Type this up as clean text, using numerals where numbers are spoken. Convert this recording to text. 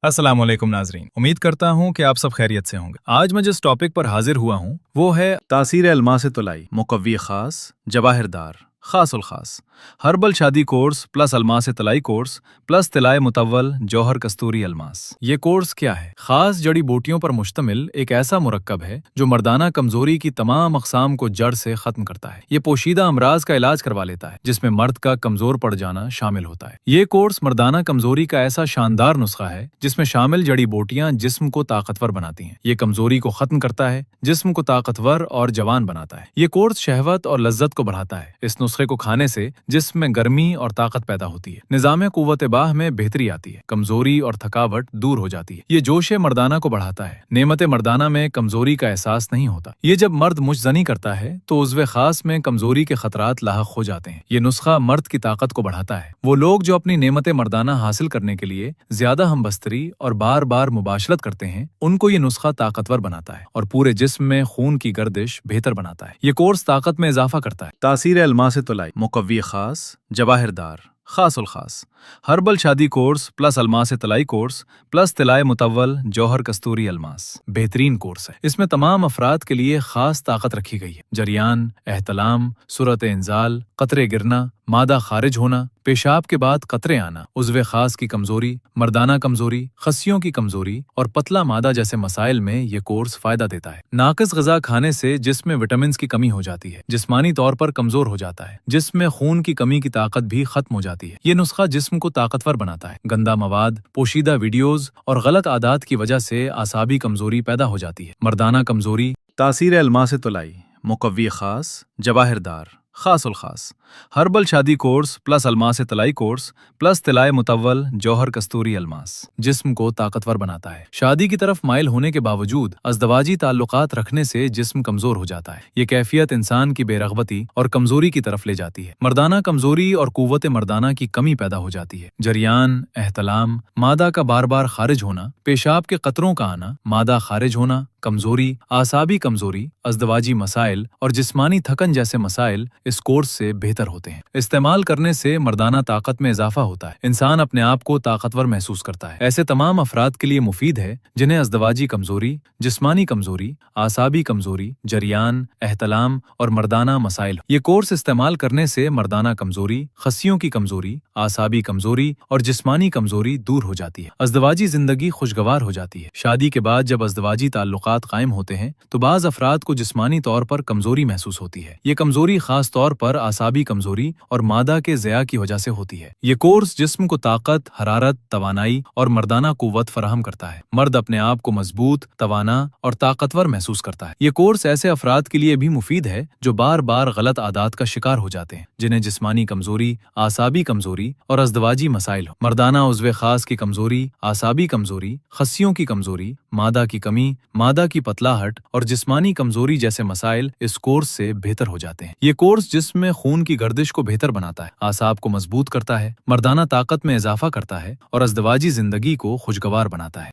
अस्सलाम वालेकुम नाजरीन, उम्मीद करता हूँ कि आप सब खैरियत से होंगे। आज मैं जिस टॉपिक पर हाजिर हुआ हूँ वो है तासीर अलमास तलाई मुकव्वी खास जवाहिरदार खास उल खास हर्बल शादी कोर्स प्लस अलमास तलाई कोर्स प्लस तिलाए मुतव्वल जौहर कस्तूरी अलमास। ये कोर्स क्या है? खास जड़ी बूटियों पर मुश्तमिल एक ऐसा मुरक्कब है जो मर्दाना कमजोरी की तमाम अक़साम को जड़ से खत्म करता है। ये पोशीदा अमराज का इलाज करवा लेता है जिसमें मर्द का कमजोर पड़ जाना शामिल होता है। ये कोर्स मर्दाना कमजोरी का ऐसा शानदार नुस्खा है जिसमें शामिल जड़ी बूटियां जिस्म को ताकतवर बनाती हैं। ये कमजोरी को खत्म करता है, जिस्म को ताकतवर और जवान बनाता है। ये कोर्स शहवत और लज्जत को बढ़ाता है। इस नुस्खे को खाने से जिस्म में गर्मी और ताकत पैदा होती है, निज़ाम कुव्वत बाह में बेहतरी आती है, कमजोरी और थकावट दूर हो जाती है। ये जोश मर्दाना को बढ़ाता है, नेमत मर्दाना में कमजोरी का एहसास नहीं होता। ये जब मर्द मुजजनी करता है तो उज़्व खास में कमजोरी के खतरात लाहक हो जाते हैं। ये नुस्खा मर्द की ताकत को बढ़ाता है। वो लोग जो अपनी नेमत मर्दाना हासिल करने के लिए ज्यादा हमबस्तरी और बार बार मुबाशरत करते हैं, उनको ये नुस्खा ताकतवर बनाता है और पूरे जिस्म में खून की गर्दिश बेहतर बनाता है। ये कोर्स ताकत में इजाफा करता है। तासीर अलमास तलाई मुकव्वी खास जवाहिरदार खास उल खास हर्बल शादी कोर्स प्लस अलमास तलाई कोर्स प्लस तिलाए मुतव्वल जौहर कस्तूरी अलमास बेहतरीन कोर्स है। इसमें तमाम अफराद के लिए खास ताकत रखी गई है। जरियान, एहतलाम, सूरत इंजाल, कतरे गिरना, मादा खारिज होना, पेशाब के बाद कतरे आना, उज़्व खास की कमजोरी, मर्दाना कमजोरी, खस्सियों की कमजोरी और पतला मादा जैसे मसाइल में ये कोर्स फायदा देता है। नाकिस ग़िज़ा खाने से जिस्म में विटामिन की कमी हो जाती है, जिस्मानी तौर पर कमजोर हो जाता है, जिस्म में खून की कमी की ताकत भी खत्म हो जाती है। ये नुस्खा जिस्म को ताकतवर बनाता है। गंदा मवाद, पोशीदा वीडियोज और गलत आदात की वजह से आसाबी कमजोरी पैदा हो जाती है। मर्दाना कमजोरी। तासीर अलमास तलाई मुकव्वी खास जवाहिरदार खास उल खास हर्बल शादी कोर्स प्लस अलमास तलाई कोर्स प्लस तिलाए मुतव्वल जौहर कस्तूरी अलमास जिस्म को ताकतवर बनाता है। शादी की तरफ माइल होने के बावजूद अज़दवाजी ताल्लुकात रखने से जिस्म कमजोर हो जाता है। ये कैफियत इंसान की बेरग़बती और कमजोरी की तरफ ले जाती है। मर्दाना कमजोरी और कुव्वत मर्दाना की कमी पैदा हो जाती है। जरियान, एहतलाम, मादा का बार बार खारिज होना, पेशाब के कतरों का आना, मादा खारिज होना, कमजोरी, आसाबी कमजोरी, अज़दवाजी मसाइल और जिस्मानी थकन जैसे मसाइल इस कोर्स से बेहतर होते हैं। इस्तेमाल करने से मर्दाना ताकत में इजाफा होता है। इंसान अपने आप को ताकतवर महसूस करता है। ऐसे तमाम अफराद के लिए मुफीद है जिन्हें अज़दवाजी कमजोरी, जिस्मानी कमजोरी, आसाबी कमजोरी, जरियान, एहतलाम और मर्दाना मसाइल। ये कोर्स इस्तेमाल करने से मर्दाना कमजोरी, खस्सियों की कमजोरी, आसाबी कमजोरी और जिस्मानी कमजोरी दूर हो जाती है। अज़दवाजी जिंदगी खुशगवार हो जाती है। शादी के बाद जब अज़दवाजी ताल्लुकात कायम होते हैं तो बाज़ अफराद को जिस्मानी तौर पर कमजोरी महसूस होती है। ये कमजोरी खास तौर पर आसाबी कमजोरी और मादा के ज़या की वजह से होती है। ये कोर्स जिस्म को ताकत, हरारत, तवानाई और मर्दाना कुव्वत फराहम करता है। मर्द अपने आप को मजबूत, तवाना और ताकतवर महसूस करता है। ये कोर्स ऐसे अफराद के लिए भी मुफीद है जो बार बार गलत आदात का शिकार हो जाते हैं, जिन्हें जिस्मानी कमजोरी, आसाबी कमजोरी और अज़दवाजी मसाइल हो। मर्दाना उज़्व खास की कमजोरी, आसाबी कमजोरी, खस्सियों की कमजोरी, मादा की कमी, मादा की पतलाहट और जिस्मानी कमजोरी जैसे मसाइल इस कोर्स से बेहतर हो जाते हैं। ये कोर्स जिस्म में खून की गर्दिश को बेहतर बनाता है, आसाब को मजबूत करता है, मर्दाना ताकत में इजाफा करता है और अज़दवाजी जिंदगी को खुशगवार बनाता है।